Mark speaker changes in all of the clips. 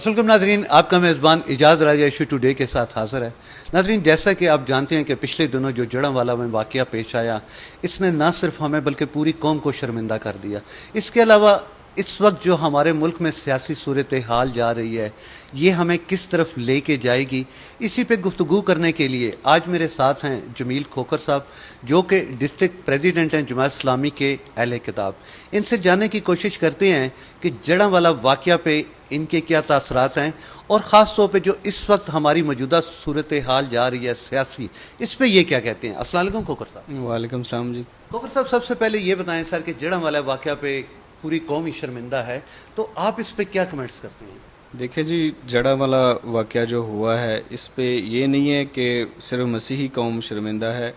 Speaker 1: السلام علیکم ناظرین، آپ کا میزبان اعجاز راجہ ایشو ٹوڈے کے ساتھ حاضر ہے۔ ناظرین، جیسا کہ آپ جانتے ہیں کہ پچھلے دنوں جو جڑنوالا میں واقعہ پیش آیا، اس نے نہ صرف ہمیں بلکہ پوری قوم کو شرمندہ کر دیا۔ اس کے علاوہ اس وقت جو ہمارے ملک میں سیاسی صورتحال جا رہی ہے، یہ ہمیں کس طرف لے کے جائے گی، اسی پہ گفتگو کرنے کے لیے آج میرے ساتھ ہیں جمیل کھوکھر صاحب، جو کہ ڈسٹرکٹ پریزیڈنٹ ہیں جماعت اسلامی کے اہل کتاب۔ ان سے جاننے کی کوشش کرتے ہیں کہ جڑنوالا واقعہ پہ ان کے کیا تاثرات ہیں، اور خاص طور پہ جو اس وقت ہماری موجودہ صورتحال جا رہی ہے سیاسی، اس پہ یہ کیا کہتے ہیں۔ السلام علیکم کھوکھر صاحب۔
Speaker 2: وعلیکم السلام جی۔
Speaker 1: کھوکھر صاحب، سب سے پہلے یہ بتائیں سر کہ جڑنوالا واقعہ پہ پوری قوم ہی شرمندہ ہے، تو آپ اس پہ کیا کمنٹس کرتے ہیں؟
Speaker 2: دیکھیں جی، جڑنوالا واقعہ جو ہوا ہے، اس پہ یہ نہیں ہے کہ صرف مسیحی قوم شرمندہ ہے،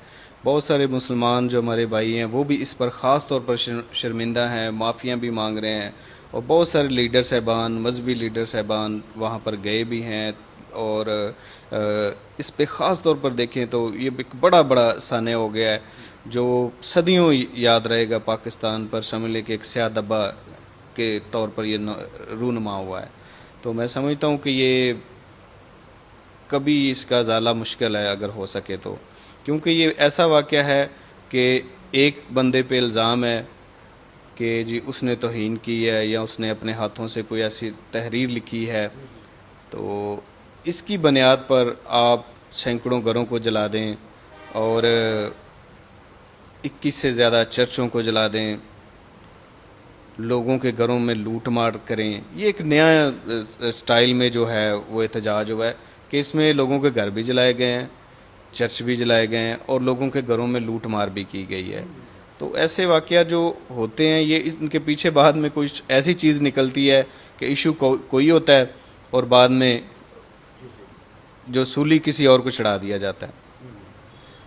Speaker 2: بہت سارے مسلمان جو ہمارے بھائی ہیں وہ بھی اس پر خاص طور پر شرمندہ ہیں، معافیاں بھی مانگ رہے ہیں، اور بہت سارے لیڈر صاحبان، مذہبی لیڈر صاحبان وہاں پر گئے بھی ہیں، اور اس پہ خاص طور پر دیکھیں تو یہ ایک بڑا سانحہ ہو گیا ہے جو صدیوں یاد رہے گا پاکستان پر، شامل کہ ایک سیاہ دبا کے طور پر یہ رونما ہوا ہے۔ تو میں سمجھتا ہوں کہ یہ کبھی اس کا ازالہ مشکل ہے اگر ہو سکے تو، کیونکہ یہ ایسا واقعہ ہے کہ ایک بندے پہ الزام ہے کہ جی اس نے توہین کی ہے یا اس نے اپنے ہاتھوں سے کوئی ایسی تحریر لکھی ہے، تو اس کی بنیاد پر آپ سینکڑوں گھروں کو جلا دیں اور 21 سے زیادہ چرچوں کو جلا دیں، لوگوں کے گھروں میں لوٹ مار کریں۔ یہ ایک نیا سٹائل میں جو ہے وہ احتجاج ہوا ہے کہ اس میں لوگوں کے گھر بھی جلائے گئے ہیں، چرچ بھی جلائے گئے ہیں، اور لوگوں کے گھروں میں لوٹ مار بھی کی گئی ہے۔ تو ایسے واقعات جو ہوتے ہیں، یہ ان کے پیچھے بعد میں کوئی ایسی چیز نکلتی ہے کہ ایشو کوئی ہوتا ہے اور بعد میں جو سولی کسی اور کو چڑھا دیا جاتا ہے۔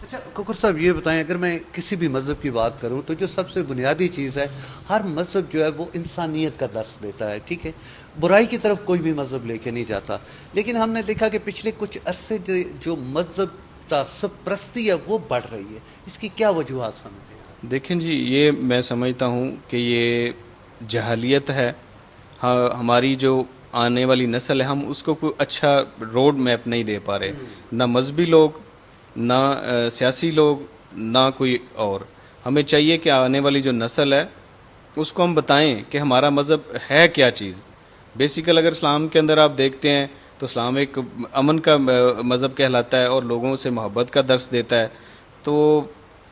Speaker 1: اچھا کھوکھر صاحب، یہ بتائیں، اگر میں کسی بھی مذہب کی بات کروں تو جو سب سے بنیادی چیز ہے، ہر مذہب جو ہے وہ انسانیت کا درس دیتا ہے، ٹھیک ہے، برائی کی طرف کوئی بھی مذہب لے کے نہیں جاتا، لیکن ہم نے دیکھا کہ پچھلے کچھ عرصے جو مذہب تعصب پرستی ہے وہ بڑھ رہی ہے، اس کی کیا وجوہات سمجھتے ہیں؟
Speaker 2: دیکھیں جی، یہ میں سمجھتا ہوں کہ یہ جہلیت ہے۔ ہاں، ہماری جو آنے والی نسل ہے، ہم اس کو کوئی اچھا روڈ میپ نہیں دے پا رہے، نہ مذہبی لوگ، نہ سیاسی لوگ، نہ کوئی اور۔ ہمیں چاہیے کہ آنے والی جو نسل ہے اس کو ہم بتائیں کہ ہمارا مذہب ہے کیا چیز۔ بیسیکل اگر اسلام کے اندر آپ دیکھتے ہیں تو اسلام ایک امن کا مذہب کہلاتا ہے اور لوگوں سے محبت کا درس دیتا ہے۔ تو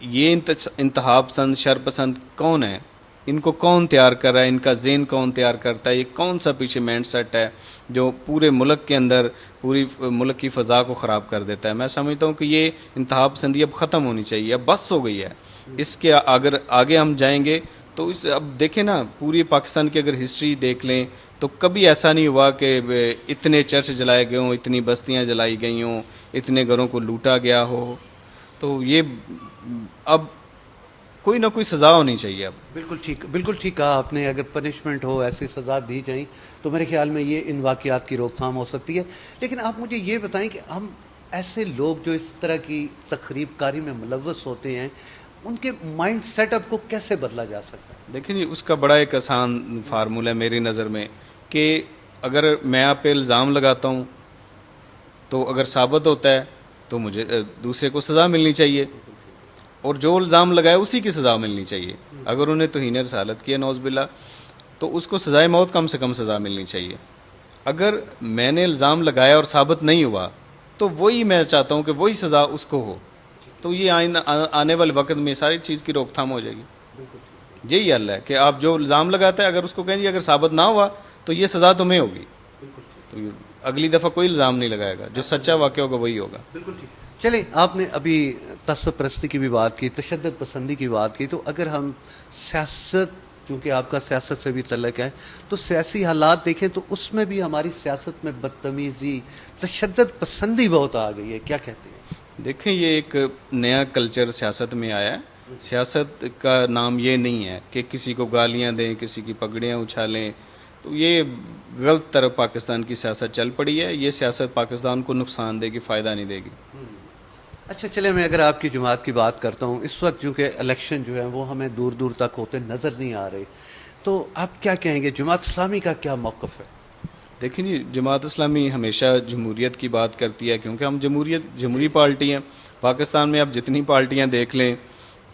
Speaker 2: یہ انتہا پسند، شر پسند کون ہے؟ ان کو کون تیار کر رہا ہے؟ ان کا ذہن کون تیار کرتا ہے؟ یہ کون سا پیچھے مائنڈ سیٹ ہے جو پورے ملک کے اندر پوری ملک کی فضا کو خراب کر دیتا ہے؟ میں سمجھتا ہوں کہ یہ انتہا پسندی اب ختم ہونی چاہیے، اب بس ہو گئی ہے۔ اس کے اگر آگے ہم جائیں گے تو اب دیکھیں نا، پوری پاکستان کی اگر ہسٹری دیکھ لیں تو کبھی ایسا نہیں ہوا کہ اتنے چرچ جلائے گئے ہوں، اتنی بستیاں جلائی گئی ہوں، اتنے گھروں کو لوٹا گیا ہو۔ تو یہ اب کوئی نہ کوئی سزا ہونی چاہیے۔ اب
Speaker 1: بالکل ٹھیک کہا آپ نے، اگر پنشمنٹ ہو، ایسی سزا دی جائیں تو میرے خیال میں یہ ان واقعات کی روک تھام ہو سکتی ہے۔ لیکن آپ مجھے یہ بتائیں کہ ہم ایسے لوگ جو اس طرح کی تخریب کاری میں ملوث ہوتے ہیں، ان کے مائنڈ سیٹ اپ کو کیسے بدلا جا سکتا ہے؟
Speaker 2: دیکھیں جی، اس کا بڑا ایک آسان فارمولہ ہے میری نظر میں، کہ اگر میں آپ پہ الزام لگاتا ہوں تو اگر ثابت ہوتا ہے تو مجھے دوسرے کو سزا ملنی چاہیے، اور جو الزام لگائے اسی کی سزا ملنی چاہیے۔ اگر انہیں توہین رسالت کیا نعوذ باللہ تو اس کو سزائے موت کم سے کم سزا ملنی چاہیے۔ اگر میں نے الزام لگایا اور ثابت نہیں ہوا تو وہی میں چاہتا ہوں کہ وہی سزا اس کو ہو، تو یہ آنے والے وقت میں ساری چیز کی روک تھام ہو جائے گی۔ یہی حل ہے کہ آپ جو الزام لگاتا ہے، اگر اس کو کہیں گے اگر ثابت نہ ہوا تو یہ سزا تمہیں ہوگی، تو اگلی دفعہ کوئی الزام نہیں لگائے گا، جو سچا واقعہ ہوگا وہی ہوگا۔
Speaker 1: بالکل ٹھیک۔ چلیں، آپ نے ابھی تعصب پرستی کی بھی بات کی، تشدد پسندی کی بات کی، تو اگر ہم سیاست، چونکہ آپ کا سیاست سے بھی تعلق ہے، تو سیاسی حالات دیکھیں تو اس میں بھی ہماری سیاست میں بدتمیزی، تشدد پسندی بہت آ گئی ہے، کیا کہتے ہیں؟
Speaker 2: دیکھیں، یہ ایک نیا کلچر سیاست میں آیا ہے۔ سیاست کا نام یہ نہیں ہے کہ کسی کو گالیاں دیں، کسی کی پگڑیاں اچھالیں، تو یہ غلط طرف پاکستان کی سیاست چل پڑی ہے۔ یہ سیاست پاکستان کو نقصان دے گی، فائدہ نہیں دے گی۔
Speaker 1: اچھا چلے، میں اگر آپ کی جماعت کی بات کرتا ہوں، اس وقت چونکہ الیکشن جو ہے وہ ہمیں دور دور تک ہوتے نظر نہیں آ رہے، تو آپ کیا کہیں گے، جماعت اسلامی کا کیا موقف ہے؟
Speaker 2: دیکھیں جی، جماعت اسلامی ہمیشہ جمہوریت کی بات کرتی ہے، کیونکہ ہم جمہوری پارٹی ہیں. پاکستان میں آپ جتنی پارٹیاں دیکھ لیں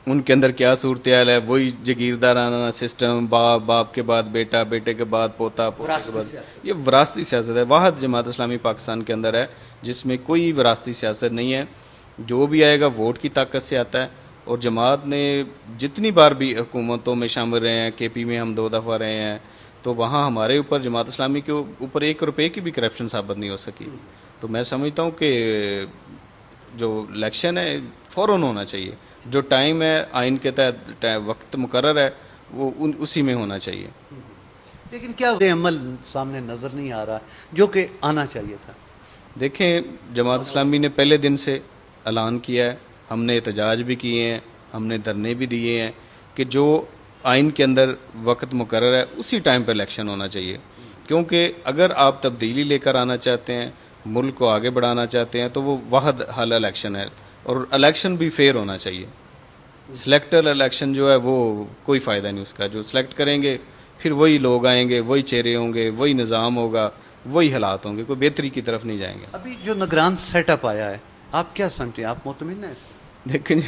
Speaker 2: ان کے اندر کیا صورتحال ہے، وہی جگیردارانہ سسٹم، باپ کے بعد بیٹا، بیٹے کے بعد پوتا، پوتے کے بعد. یہ وراثتی سیاست ہے. واحد جماعت اسلامی پاکستان کے اندر ہے جس میں کوئی وراثتی سیاست نہیں ہے. جو بھی آئے گا ووٹ کی طاقت سے آتا ہے. اور جماعت نے جتنی بار بھی حکومتوں میں شامل رہے ہیں، کے پی میں ہم 2 دفعہ رہے ہیں، تو وہاں ہمارے اوپر جماعت اسلامی کے اوپر 1 روپے کی بھی کرپشن ثابت نہیں ہو سکی. تو میں سمجھتا ہوں کہ جو الیکشن ہے فوراً ہونا چاہیے. جو ٹائم ہے آئین کے تحت وقت مقرر ہے وہ اسی میں ہونا چاہیے.
Speaker 1: لیکن کیا عمل سامنے نظر نہیں آ رہا جو کہ آنا چاہیے تھا؟
Speaker 2: دیکھیں، جماعت اسلامی نے پہلے دن سے اعلان کیا ہے، ہم نے احتجاج بھی کیے ہیں، ہم نے دھرنے بھی دیے ہیں کہ جو آئین کے اندر وقت مقرر ہے اسی ٹائم پہ الیکشن ہونا چاہیے. کیونکہ اگر آپ تبدیلی لے کر آنا چاہتے ہیں، ملک کو آگے بڑھانا چاہتے ہیں، تو وہ واحد حل الیکشن ہے. اور الیکشن بھی فیئر ہونا چاہیے. سلیکٹر الیکشن جو ہے وہ کوئی فائدہ نہیں اس کا. جو سلیکٹ کریں گے پھر وہی لوگ آئیں گے، وہی چہرے ہوں گے، وہی نظام ہوگا، وہی حالات ہوں گے، کوئی بہتری کی طرف نہیں جائیں گے.
Speaker 1: ابھی جو نگران سیٹ اپ آیا ہے آپ کیا سمجھتے ہیں؟ آپ مطمئن ہیں اس سے؟
Speaker 2: دیکھیں جی،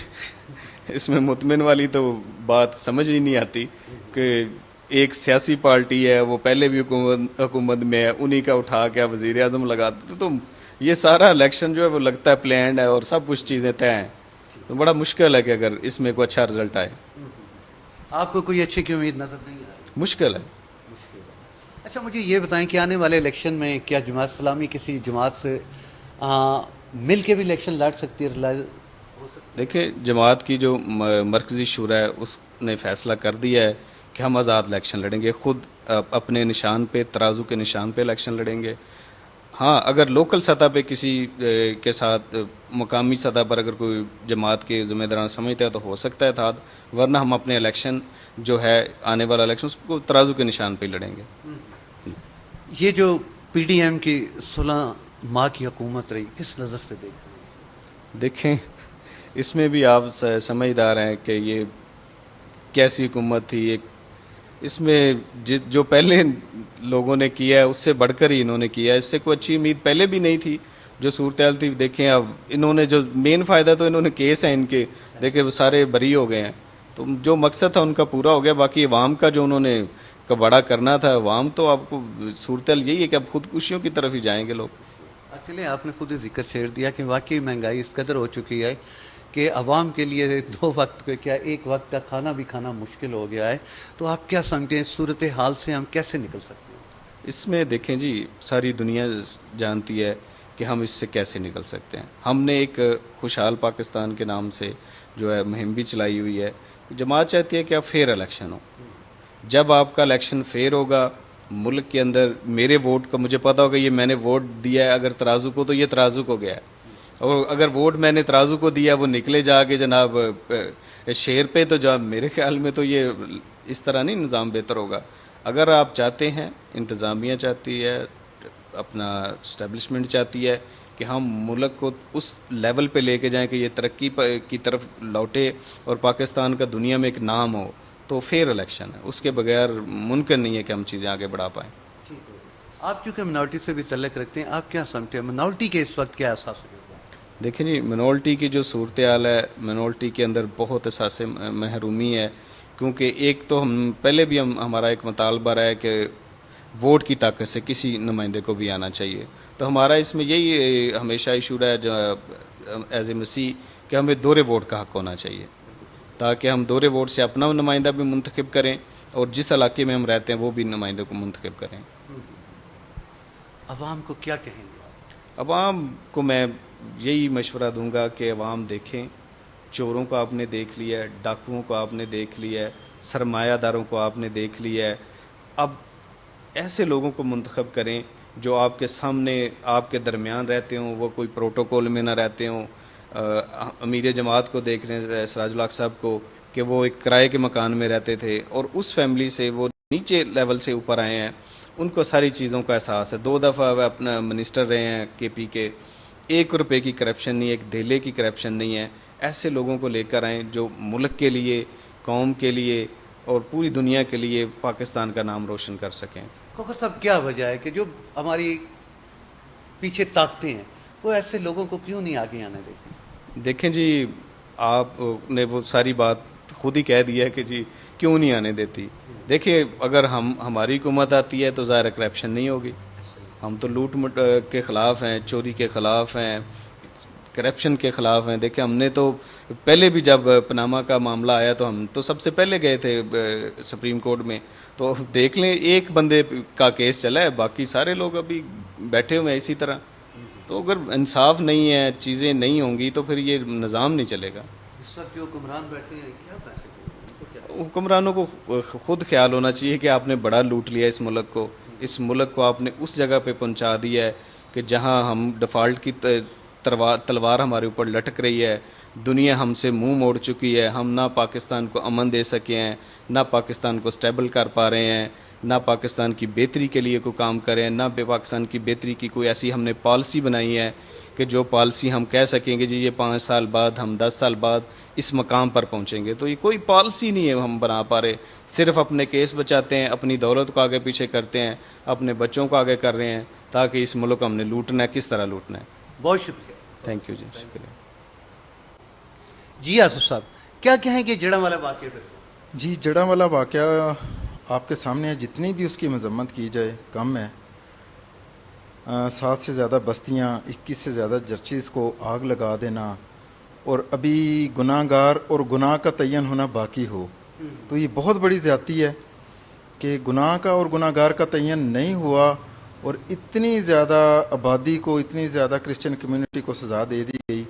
Speaker 2: اس میں مطمئن والی تو بات سمجھ ہی نہیں آتی کہ ایک سیاسی پارٹی ہے، وہ پہلے بھی حکومت میں ہے، انہی کا اٹھا کے وزیر اعظم لگاتے تو یہ سارا الیکشن جو ہے وہ لگتا ہے پلانڈ ہے اور سب کچھ چیزیں طے ہیں. تو بڑا مشکل ہے کہ اگر اس میں کوئی اچھا رزلٹ آئے.
Speaker 1: آپ کو کوئی اچھی کی امید نظر نہیں آ رہی؟
Speaker 2: مشکل ہے.
Speaker 1: اچھا مجھے یہ بتائیں کہ آنے والے الیکشن میں کیا جماعت اسلامی کسی جماعت سے مل کے بھی الیکشن لڑ سکتی ہے؟
Speaker 2: دیکھیں، جماعت کی جو مرکزی شورا ہے اس نے فیصلہ کر دیا ہے کہ ہم آزاد الیکشن لڑیں گے، خود اپنے نشان پہ، ترازو کے نشان پہ الیکشن لڑیں گے. ہاں، اگر لوکل سطح پہ کسی کے ساتھ مقامی سطح پر اگر کوئی جماعت کے ذمہ داران سمجھتا ہے تو ہو سکتا ہے اتحاد، ورنہ ہم اپنے الیکشن جو ہے آنے والا الیکشن اس کو ترازو کے نشان پہ لڑیں گے.
Speaker 1: یہ جو پی ڈی ایم کی 16 ماہ کی حکومت رہی کس نظر سے دیکھ رہے ہیں؟
Speaker 2: دیکھیں، اس میں بھی آپ سمجھدار ہیں کہ یہ کیسی حکومت تھی. ایک اس میں جو پہلے لوگوں نے کیا ہے اس سے بڑھ کر ہی انہوں نے کیا ہے. اس سے کوئی اچھی امید پہلے بھی نہیں تھی. جو صورتحال تھی دیکھیں، اب انہوں نے جو مین فائدہ تو انہوں نے کیس ہیں ان کے، دیکھیں وہ سارے بری ہو گئے ہیں. تو جو مقصد تھا ان کا پورا ہو گیا. باقی عوام کا جو انہوں نے کباڑا کرنا تھا، عوام تو آپ کو صورتحال یہی ہے کہ اب خودکشیوں کی طرف ہی جائیں گے لوگ.
Speaker 1: چلیں، آپ نے خود ہی ذکر چھیڑ دیا کہ واقعی مہنگائی اس قدر ہو چکی ہے کہ عوام کے لیے 2 وقت کے کیا 1 وقت کا کھانا بھی کھانا مشکل ہو گیا ہے. تو آپ کیا سمجھتے ہیں اس صورتحال سے ہم کیسے نکل سکتے ہیں؟
Speaker 2: اس میں دیکھیں جی، ساری دنیا جانتی ہے کہ ہم اس سے کیسے نکل سکتے ہیں. ہم نے ایک خوشحال پاکستان کے نام سے جو ہے مہم بھی چلائی ہوئی ہے. جماعت چاہتی ہے کہ اب فیئر الیکشن ہو. جب آپ کا الیکشن فیئر ہوگا، ملک کے اندر میرے ووٹ کا مجھے پتا ہوگا یہ میں نے ووٹ دیا ہے اگر ترازو کو تو یہ ترازو کو گیا ہے، اور اگر ووٹ میں نے ترازو کو دیا وہ نکلے جا کے جناب شیر پہ، تو جب میرے خیال میں تو یہ اس طرح نہیں نظام بہتر ہوگا. اگر آپ چاہتے ہیں، انتظامیہ چاہتی ہے، اپنا اسٹیبلشمنٹ چاہتی ہے کہ ہم ملک کو اس لیول پہ لے کے جائیں کہ یہ ترقی کی طرف لوٹے اور پاکستان کا دنیا میں ایک نام ہو، تو فیئر الیکشن ہے. اس کے بغیر ممکن نہیں ہے کہ ہم چیزیں آگے بڑھا پائیں.
Speaker 1: آپ چونکہ منارٹی سے بھی تعلق رکھتے ہیں، آپ کیا سمجھتے ہیں منارٹی کے اس وقت کیا احساس ہوگا؟
Speaker 2: دیکھیں جی، منورٹی کی جو صورتحال ہے، منورٹی کے اندر بہت احساس محرومی ہے. کیونکہ ایک تو ہم پہلے بھی ہمارا ایک مطالبہ رہا ہے کہ ووٹ کی طاقت سے کسی نمائندے کو بھی آنا چاہیے. تو ہمارا اس میں یہی ہمیشہ ایشو رہا ہے جو ایز اے مسیح کہ ہمیں دورے ووٹ کا حق ہونا چاہیے، تاکہ ہم دورے ووٹ سے اپنا نمائندہ بھی منتخب کریں اور جس علاقے میں ہم رہتے ہیں وہ بھی نمائندے کو منتخب کریں.
Speaker 1: عوام کو کیا کہیں گے؟
Speaker 2: عوام کو میں یہی مشورہ دوں گا کہ عوام دیکھیں، چوروں کو آپ نے دیکھ لیا ہے، ڈاکوؤں کو آپ نے دیکھ لیا ہے، سرمایہ داروں کو آپ نے دیکھ لیا ہے. اب ایسے لوگوں کو منتخب کریں جو آپ کے سامنے آپ کے درمیان رہتے ہوں، وہ کوئی پروٹوکول میں نہ رہتے ہوں. امیر جماعت کو دیکھ رہے ہیں سراج الحق صاحب کو کہ وہ ایک کرائے کے مکان میں رہتے تھے اور اس فیملی سے وہ نیچے لیول سے اوپر آئے ہیں. ان کو ساری چیزوں کا احساس ہے. 2 دفعہ وہ اپنا منسٹر رہے ہیں کے پی کے. 1 روپے کی کرپشن نہیں ہے، 1 دھیلے کی کرپشن نہیں ہے. ایسے لوگوں کو لے کر آئیں جو ملک کے لیے، قوم کے لیے اور پوری دنیا کے لیے پاکستان کا نام روشن کر سکیں.
Speaker 1: کوکر صاحب کیا وجہ ہے کہ جو ہماری پیچھے طاقتیں ہیں وہ ایسے لوگوں کو کیوں نہیں آگے آنے دیتی؟
Speaker 2: دیکھیں جی، آپ نے وہ ساری بات خود ہی کہہ دیا ہے کہ جی کیوں نہیں آنے دیتی. دیکھیں، اگر ہماری حکومت آتی ہے تو ظاہر کرپشن نہیں ہوگی. ہم تو لوٹ مٹ کے خلاف ہیں، چوری کے خلاف ہیں، کرپشن کے خلاف ہیں. دیکھیں، ہم نے تو پہلے بھی جب پاناما کا معاملہ آیا تو ہم تو سب سے پہلے گئے تھے سپریم کورٹ میں. تو دیکھ لیں، ایک بندے کا کیس چلا ہے، باقی سارے لوگ ابھی بیٹھے ہوئے ہیں اسی طرح. تو اگر انصاف نہیں ہے، چیزیں نہیں ہوں گی تو پھر یہ نظام نہیں چلے گا.
Speaker 1: اس وقت جو حکمران بیٹھے ہیں کیا پیسے کیا؟
Speaker 2: حکمرانوں کو خود خیال ہونا چاہیے کہ آپ نے بڑا لوٹ لیا اس ملک کو. اس ملک کو آپ نے اس جگہ پہ پہنچا دیا ہے کہ جہاں ہم ڈیفالٹ کی تلوار ہمارے اوپر لٹک رہی ہے. دنیا ہم سے منہ موڑ چکی ہے. ہم نہ پاکستان کو امن دے سکے ہیں، نہ پاکستان کو سٹیبل کر پا رہے ہیں، نہ پاکستان کی بہتری کے لیے کوئی کام کریں، نہ پاکستان کی بہتری کی کوئی ایسی ہم نے پالیسی بنائی ہے کہ جو پالیسی ہم کہہ سکیں گے جی یہ 5 سال بعد، ہم 10 سال بعد اس مقام پر پہنچیں گے. تو یہ کوئی پالیسی نہیں ہے ہم بنا پا رہے. صرف اپنے کیس بچاتے ہیں، اپنی دولت کو آگے پیچھے کرتے ہیں، اپنے بچوں کو آگے کر رہے ہیں تاکہ اس ملک کو ہم نے لوٹنا ہے. کس طرح لوٹنا ہے.
Speaker 1: بہت شکریہ.
Speaker 2: تھینک یو جی، شکریہ.
Speaker 1: جی آصف صاحب، کیا کہیں گے جڑاں والا واقعہ پہ؟
Speaker 3: جی، جڑاں والا واقعہ آپ کے سامنے ہے. جتنی بھی اس کی مذمت کی جائے کم ہے. 7 سے زیادہ بستیاں، 21 سے زیادہ چرچز کو آگ لگا دینا، اور ابھی گناہ گار اور گناہ کا تعین ہونا باقی ہو، تو یہ بہت بڑی زیادتی ہے کہ گناہ کا اور گناہ گار کا تعین نہیں ہوا اور اتنی زیادہ آبادی کو، اتنی زیادہ کرسچن کمیونٹی کو سزا دے دی گئی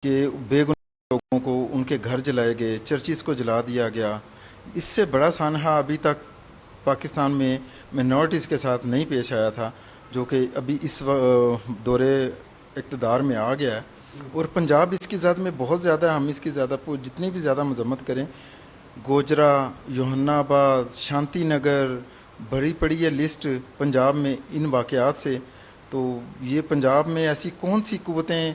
Speaker 3: کہ بے گناہ لوگوں کو ان کے گھر جلائے گئے، چرچز کو جلا دیا گیا. اس سے بڑا سانحہ ابھی تک پاکستان میں منورٹیز کے ساتھ نہیں پیش آیا تھا، جو کہ ابھی اس دورے اقتدار میں آ گیا ہے. اور پنجاب اس کی ذات میں بہت زیادہ، ہم اس کی زیادہ جتنی بھی زیادہ مذمت کریں، گوجرا، یوحنا آباد، شانتی نگر، بڑی پڑی ہے لسٹ پنجاب میں ان واقعات سے. تو یہ پنجاب میں ایسی کون سی قوتیں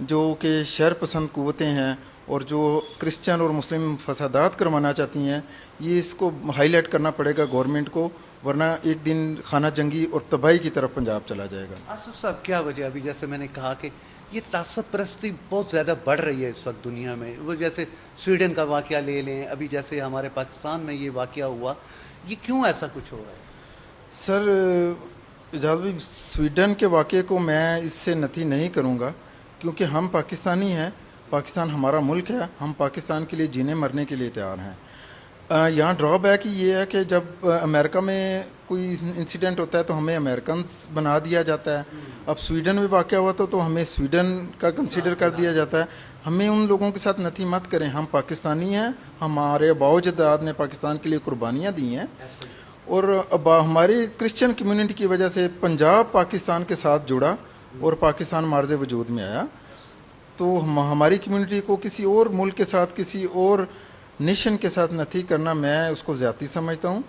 Speaker 3: جو کہ شہر پسند قوتیں ہیں اور جو کرسچن اور مسلم فسادات کروانا چاہتی ہیں، یہ اس کو ہائی لائٹ کرنا پڑے گا گورنمنٹ کو، ورنہ ایک دن خانہ جنگی اور تباہی کی طرف پنجاب چلا جائے گا.
Speaker 1: آصف صاحب، کیا وجہ؟ ابھی جیسے میں نے کہا کہ یہ تعصب پرستی بہت زیادہ بڑھ رہی ہے اس وقت دنیا میں. وہ جیسے سویڈن کا واقعہ لے لیں، ابھی جیسے ہمارے پاکستان میں یہ واقعہ ہوا، یہ کیوں ایسا کچھ ہو رہا ہے؟
Speaker 3: سر اجاز بھائی، سویڈن کے واقعے کو میں اس سے نفی نہیں کروں گا، کیونکہ ہم پاکستانی ہیں، پاکستان ہمارا ملک ہے، ہم پاکستان کے لیے جینے مرنے کے لیے تیار ہیں. یہاں ڈرا بیک یہ ہے کہ جب امریکہ میں کوئی انسیڈنٹ ہوتا ہے تو ہمیں امریکنز بنا دیا جاتا ہے. اب سویڈن میں واقعہ ہوا تو ہمیں سویڈن کا کنسیڈر کر دیا جاتا ہے. ہمیں ان لوگوں کے ساتھ نفی مت کریں. ہم پاکستانی ہیں، ہمارے آباء و اجداد نے پاکستان کے لیے قربانیاں دی ہیں، اور ہماری کرسچن کمیونٹی کی وجہ سے پنجاب پاکستان کے ساتھ جڑا اور پاکستان معرض وجود میں آیا. تو ہماری کمیونٹی کو کسی اور ملک کے ساتھ، کسی اور نیشن کے ساتھ نفی کرنا، میں اس کو زیادتی سمجھتا ہوں.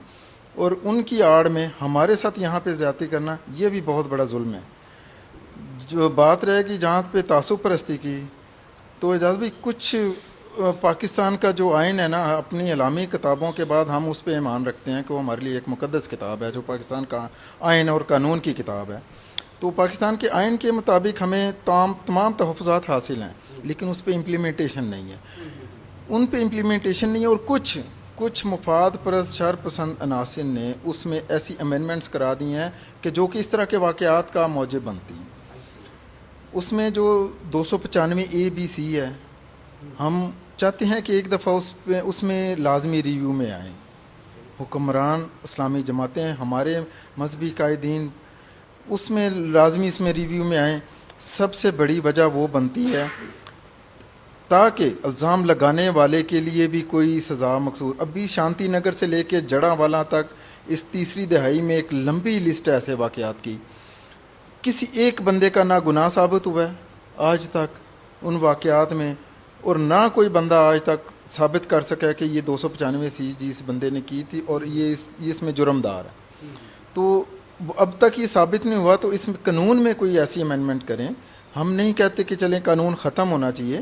Speaker 3: اور ان کی آڑ میں ہمارے ساتھ یہاں پہ زیادتی کرنا، یہ بھی بہت بڑا ظلم ہے. جو بات رہے گی جہاں پہ تعصب پرستی کی، تو اجاز بھائی کچھ پاکستان کا جو آئین ہے نا، اپنی علامی کتابوں کے بعد ہم اس پہ ایمان رکھتے ہیں کہ وہ ہمارے لیے ایک مقدس کتاب ہے، جو پاکستان کا آئین اور قانون کی کتاب ہے. تو پاکستان کے آئین کے مطابق ہمیں تمام تحفظات حاصل ہیں، لیکن اس پہ امپلیمنٹیشن نہیں ہے. ان پہ امپلیمنٹیشن نہیں ہے، اور کچھ مفاد پرست شر پسند عناصر نے اس میں ایسی امینڈمنٹس کرا دی ہیں کہ جو کہ اس طرح کے واقعات کا موجب بنتی ہیں. اس میں جو 295A-B-C ہے، ہم چاہتے ہیں کہ ایک دفعہ اس میں لازمی ریویو میں آئیں. حکمران اسلامی جماعتیں، ہمارے مذہبی قائدین اس میں لازمی اس میں ریویو میں آئیں. سب سے بڑی وجہ وہ بنتی ہے تاکہ الزام لگانے والے کے لیے بھی کوئی سزا مخصوص. ابھی شانتی نگر سے لے کے جڑاں والا تک اس تیسری دہائی میں ایک لمبی لسٹ ہے ایسے واقعات کی. کسی ایک بندے کا نہ گناہ ثابت ہوا ہے آج تک ان واقعات میں، اور نہ کوئی بندہ آج تک ثابت کر سکا ہے کہ یہ 295 جس بندے نے کی تھی اور یہ اس میں جرم دار ہے. تو اب تک یہ ثابت نہیں ہوا، تو اس قانون میں کوئی ایسی امینڈمنٹ کریں. ہم نہیں کہتے کہ چلیں قانون ختم ہونا چاہیے،